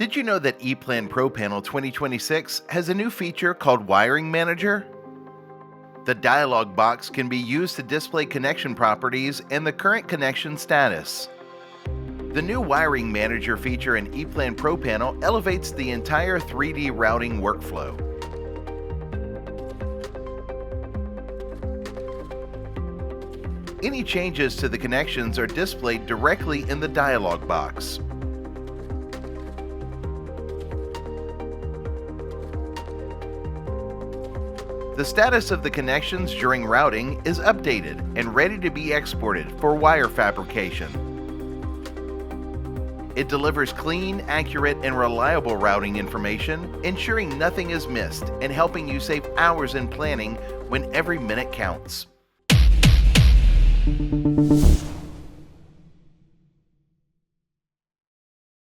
Did you know that Eplan Pro Panel 2026 has a new feature called Wiring Manager? The dialog box can be used to display connection properties and the current connection status. The new Wiring Manager feature in Eplan Pro Panel elevates the entire 3D routing workflow. Any changes to the connections are displayed directly in the dialog box. The status of the connections during routing is updated and ready to be exported for wire fabrication. It delivers clean, accurate, and reliable routing information, ensuring nothing is missed and helping you save hours in planning when every minute counts.